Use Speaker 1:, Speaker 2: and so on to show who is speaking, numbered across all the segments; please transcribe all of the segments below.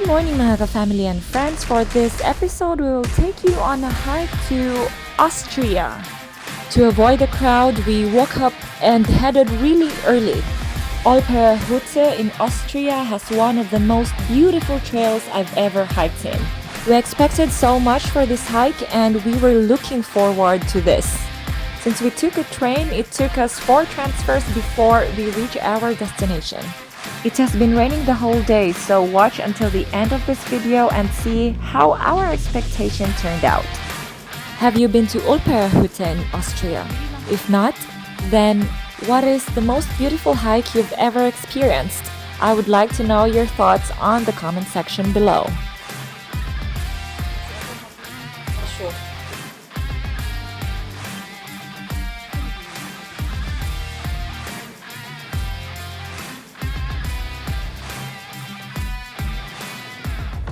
Speaker 1: Good morning mga ka-family and friends. For this episode, we will take you on a hike to Austria. To avoid the crowd, we woke up and headed really early. Olperehütte in Austria has one of the most beautiful trails I've ever hiked in. We expected so much for this hike and we were looking forward to this. Since we took a train, it took us 4 transfers before we reach our destination. It has been raining the whole day, so watch until the end of this video and see how our expectation turned out. Have you been to Olperehütte in Austria? If not, then what is the most beautiful hike you've ever experienced? I would like to know your thoughts on the comment section below.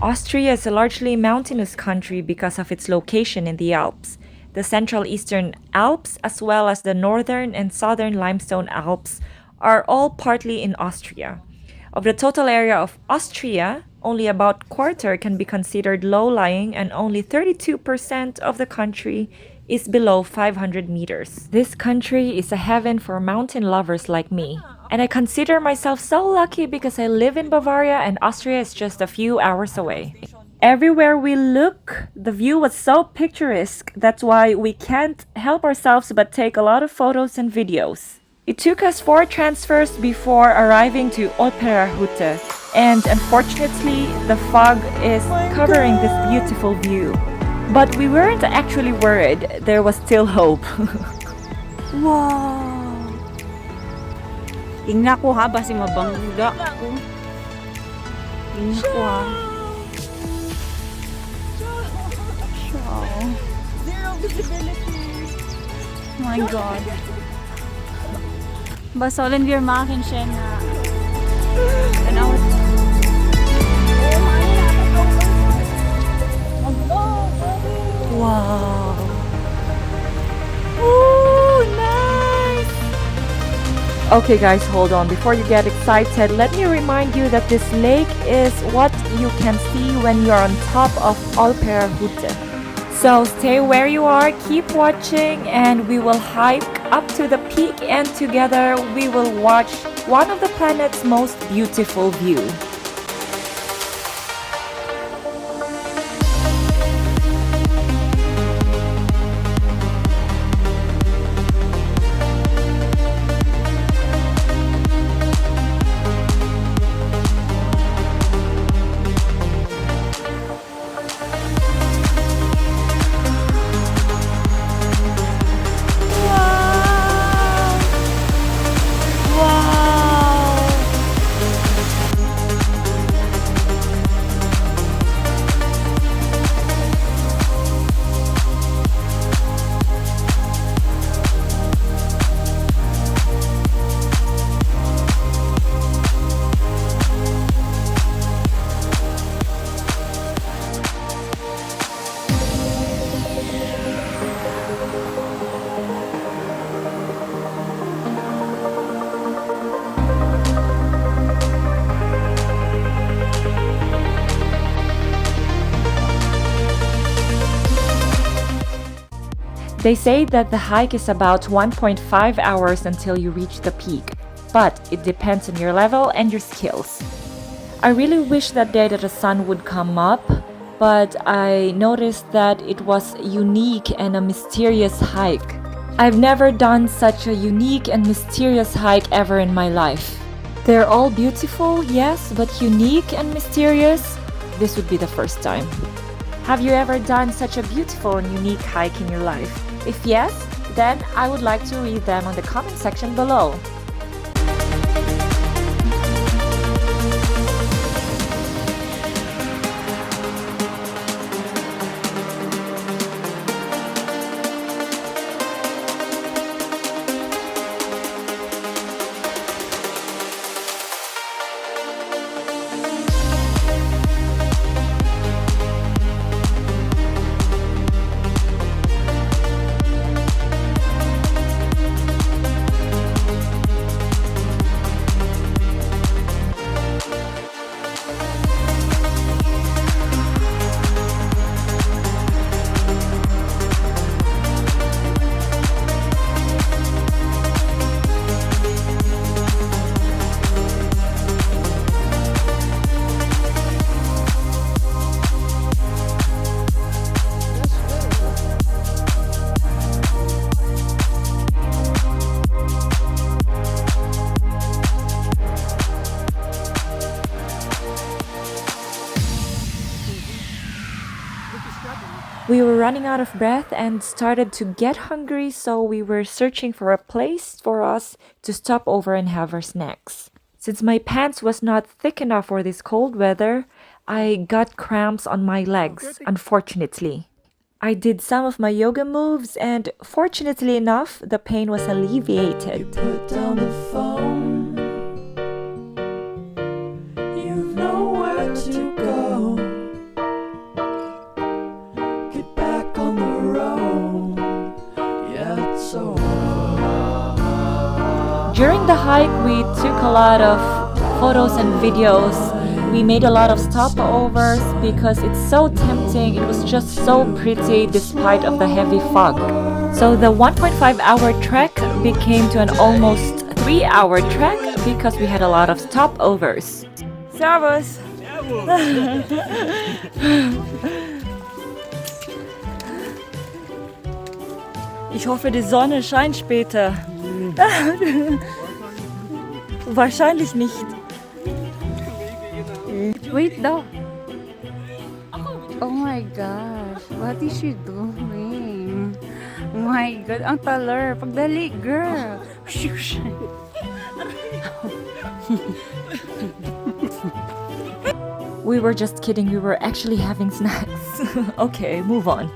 Speaker 1: Austria is a largely mountainous country because of its location in the Alps. The Central Eastern Alps, as well as the Northern and Southern Limestone Alps, are all partly in Austria. Of the total area of Austria, only about quarter can be considered low-lying and only 32% of the country is below 500 meters. This country is a heaven for mountain lovers like me. And I consider myself so lucky because I live in Bavaria and Austria is just a few hours away. Everywhere we look, the view was so picturesque. That's why we can't help ourselves but take a lot of photos and videos. It took us 4 transfers before arriving to Olperehütte, and unfortunately, the fog is covering this beautiful view. But we weren't actually worried. There was still hope.
Speaker 2: Wow! Tingnan ko ha, basi mabangga ko. Tingnan ko ha.
Speaker 3: Zero visibility.
Speaker 2: Oh my God. Sollen wir machen siya na.
Speaker 1: Wow! Ooh, nice! Okay guys, hold on. Before you get excited, let me remind you that this lake is what you can see when you're on top of Olperehütte. So stay where you are, keep watching, and we will hike up to the peak and together we will watch one of the planet's most beautiful views. They say that the hike is about 1.5 hours until you reach the peak, but it depends on your level and your skills. I really wish that day that the sun would come up, but I noticed that it was unique and a mysterious hike. I've never done such a unique and mysterious hike ever in my life. They're all beautiful, yes, but unique and mysterious? This would be the first time. Have you ever done such a beautiful and unique hike in your life? If yes, then I would like to read them on the comment section below. We were running out of breath and started to get hungry, so we were searching for a place for us to stop over and have our snacks. Since my pants was not thick enough for this cold weather, I got cramps on my legs, unfortunately. I did some of my yoga moves and fortunately enough, the pain was alleviated.
Speaker 4: Put down the phone. You've nowhere to go. Get back on the road. Yeah, it's over.
Speaker 1: During the hike, we took a lot of photos and videos. We made a lot of stopovers because it's so tempting. It was just so pretty despite of the heavy fog. So the 1.5-hour trek became to an almost 3-hour trek because we had a lot of stopovers.
Speaker 3: Servus. Ich hoffe, die Sonne scheint später. Wahrscheinlich nicht.
Speaker 2: Wait daw. Oh my gosh. What is she doing? Oh my God. Ang taler. Pagdali, girl. Shush.
Speaker 1: We were just kidding, we were actually having snacks. Okay, move on.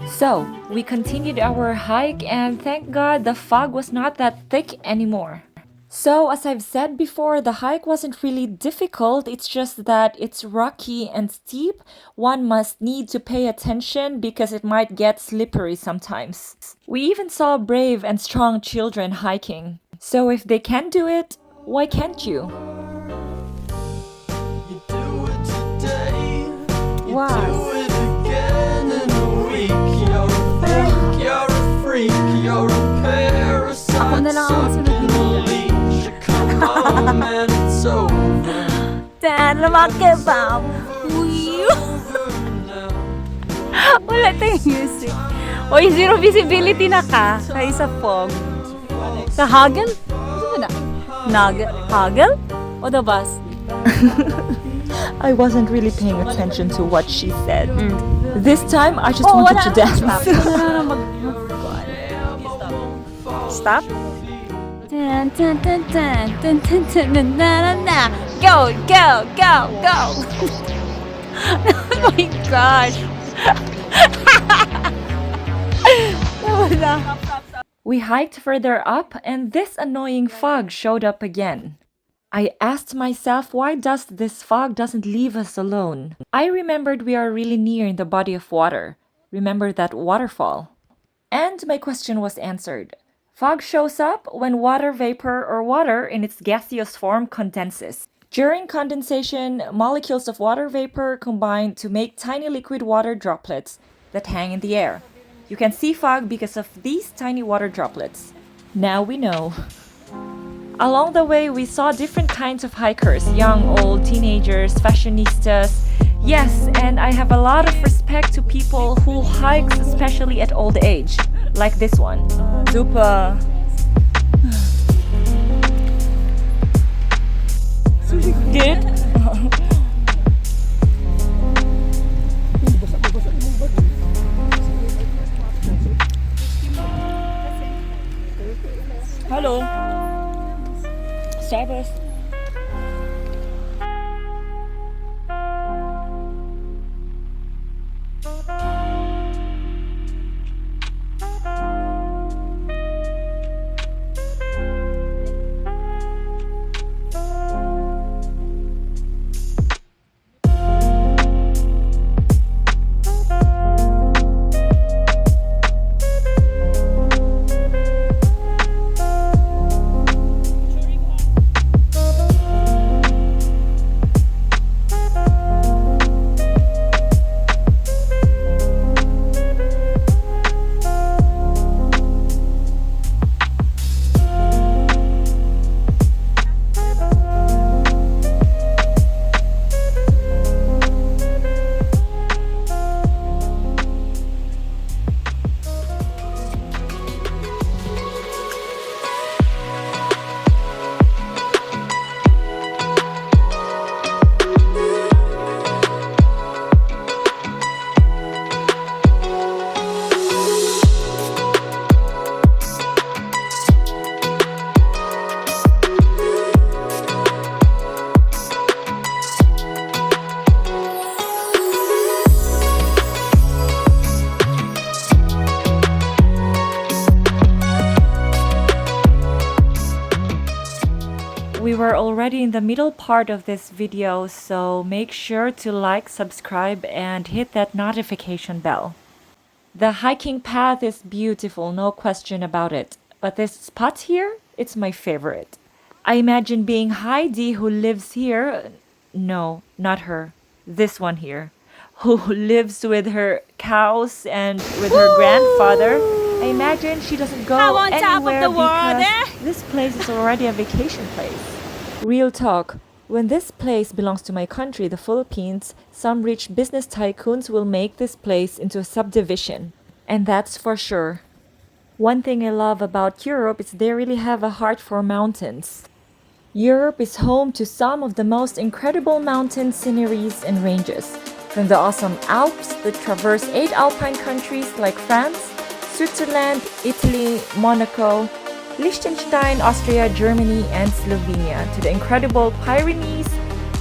Speaker 1: So, we continued our hike and thank God the fog was not that thick anymore. So, as I've said before, the hike wasn't really difficult, it's just that it's rocky and steep. One must need to pay attention because it might get slippery sometimes. We even saw brave and strong children hiking. So if they can do it, why can't you?
Speaker 4: You do it today. You
Speaker 2: Wow.
Speaker 4: do it again in a week. You're a freak. You're a freak. You're a parasite.
Speaker 2: Ako na lang ang sunod ni Mia.
Speaker 4: Come on, man, it's over.
Speaker 2: Tan, lumaki ba? Wala tayong music. Oy, zero visibility na ka. Sa isa fog. Sa Hagel? Ano na? Hagel? O the bus?
Speaker 1: I wasn't really paying attention to what she said. This time, I just wanted to dance.
Speaker 2: Stop. Dun, dun, dun, dun, dun, dun, dun, dun, dun, dun. Go, go, go, go. Oh my gosh.
Speaker 1: We hiked further up and this annoying fog showed up again. I asked myself why this fog doesn't leave us alone. I remembered we are really near in the body of water. Remember that waterfall. And my question was answered. Fog shows up when water vapor or water in its gaseous form condenses. During condensation, molecules of water vapor combine to make tiny liquid water droplets that hang in the air. You can see fog because of these tiny water droplets. Now we know. Along the way, we saw different kinds of hikers, young, old, teenagers, fashionistas. Yes, and I have a lot of respect to people who hike, especially at old age, like this one.
Speaker 3: Super. Geht? Hallo. Servus.
Speaker 1: We were already in the middle part of this video, so make sure to like, subscribe, and hit that notification bell. The hiking path is beautiful, no question about it. But this spot here, it's my favorite. I imagine being Heidi who lives here. No, not her. This one here. Who lives with her cows and with her grandfather. I imagine she doesn't go
Speaker 2: I'm on top of
Speaker 1: anywhere
Speaker 2: the world,
Speaker 1: because this place is already a vacation place. Real talk. When this place belongs to my country, the Philippines, some rich business tycoons will make this place into a subdivision. And that's for sure. One thing I love about Europe is they really have a heart for mountains. Europe is home to some of the most incredible mountain sceneries and ranges. From the awesome Alps that traverse 8 Alpine countries like France, Switzerland, Italy, Monaco, Liechtenstein, Austria, Germany, and Slovenia, to the incredible Pyrenees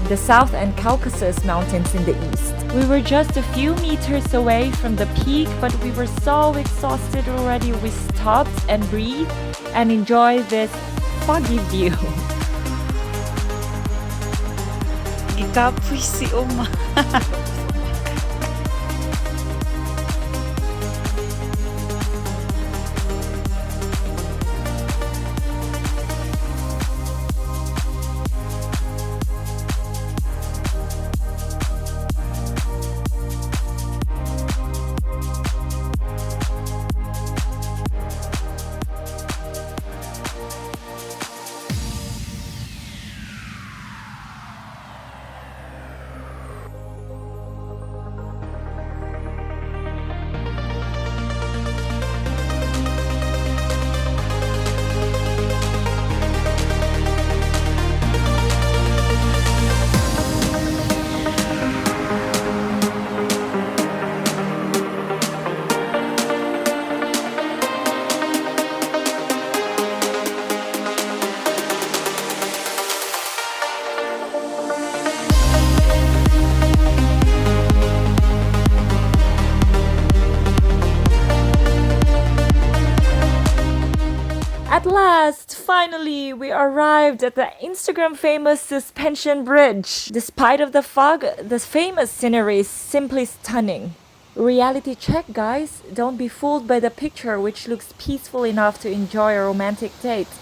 Speaker 1: in the south and Caucasus Mountains in the east. We were just a few meters away from the peak, but we were so exhausted already we stopped and breathed and enjoyed this foggy view.
Speaker 2: Ikapoy si Uma.
Speaker 1: At last, finally, we arrived at the Instagram famous suspension bridge. Despite of the fog, the famous scenery is simply stunning. Reality check, guys. Don't be fooled by the picture, which looks peaceful enough to enjoy a romantic date.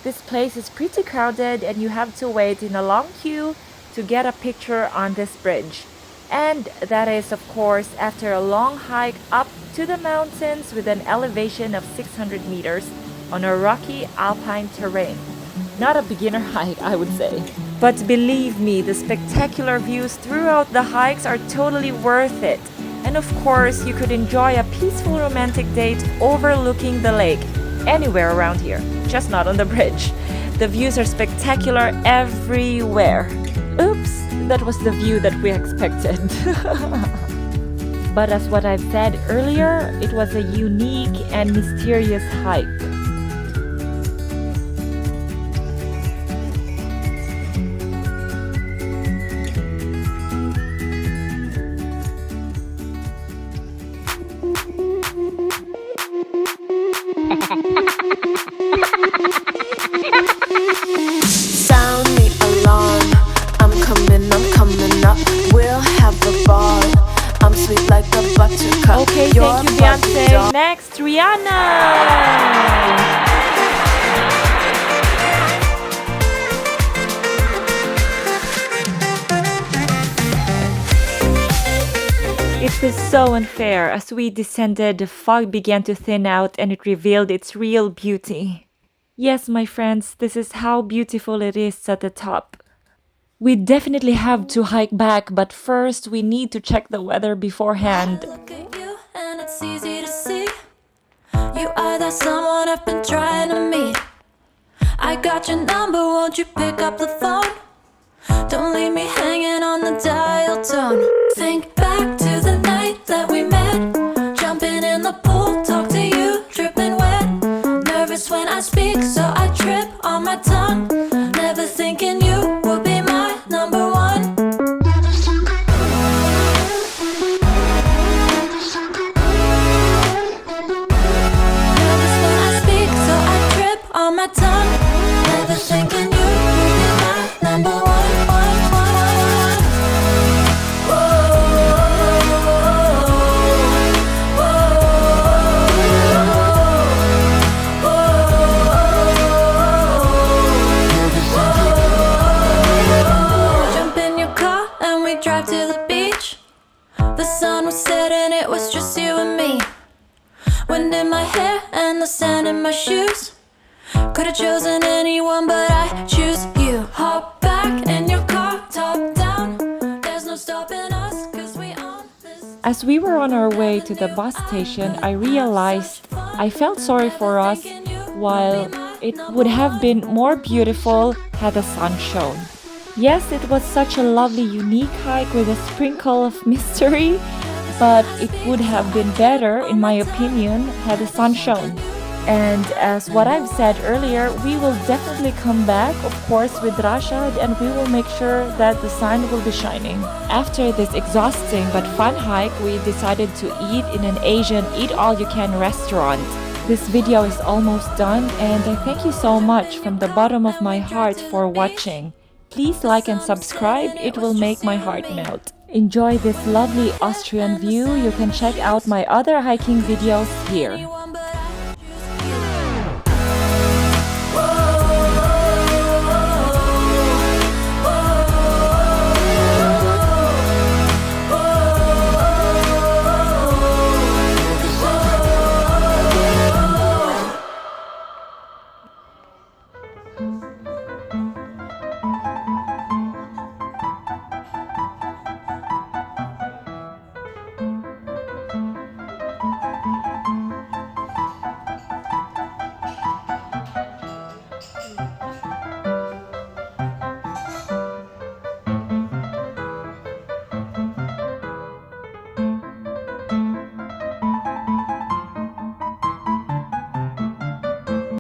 Speaker 1: This place is pretty crowded and you have to wait in a long queue to get a picture on this bridge. And that is, of course, after a long hike up to the mountains with an elevation of 600 meters on a rocky alpine terrain. Not a beginner hike, I would say. But believe me, the spectacular views throughout the hikes are totally worth it. And of course, you could enjoy a peaceful romantic date overlooking the lake anywhere around here, just not on the bridge. The views are spectacular everywhere. Oops, that was the view that we expected. But as what I've said earlier, it was a unique and mysterious hike.
Speaker 5: Sound the alarm. I'm coming up. We'll have a ball. I'm sweet like a buttercup.
Speaker 1: Okay,
Speaker 5: You're
Speaker 1: thank you,
Speaker 5: bubbly
Speaker 1: Beyonce.
Speaker 5: doll.
Speaker 1: Next, Rihanna. It was so unfair. As we descended, the fog began to thin out and it revealed its real beauty. Yes, my friends, this is how beautiful it is at the top. We definitely have to hike back, but first we need to check the weather beforehand.
Speaker 6: Look at you and it's easy to see. You are that someone I've been trying to meet. I got your number, won't you pick up the phone? Don't leave me hanging on the dial tone. Think back to the night that we met. Jumping in the pool, talk to you, dripping wet. Nervous when I speak, so I trip on my tongue. Never thinking you would be my number one. Nervous when I speak, so I trip on my tongue. Never thinking you would be in my hair and the sand in my shoes. Could've chosen anyone, but I choose you. Hop back in your car, top down. There's no stopping us, 'cause we own this.
Speaker 1: As we were on our way to the bus station, I realized I felt sorry for us, while it would have been more beautiful had the sun shone. Yes, it was such a lovely, unique hike with a sprinkle of mystery, but it would have been better, in my opinion, had the sun shone. And as what I've said earlier, we will definitely come back, of course, with Rashad, and we will make sure that the sun will be shining. After this exhausting but fun hike, we decided to eat in an Asian eat-all-you-can restaurant. This video is almost done, and I thank you so much from the bottom of my heart for watching. Please like and subscribe, it will make my heart melt. Enjoy this lovely Austrian view. You can check out my other hiking videos here.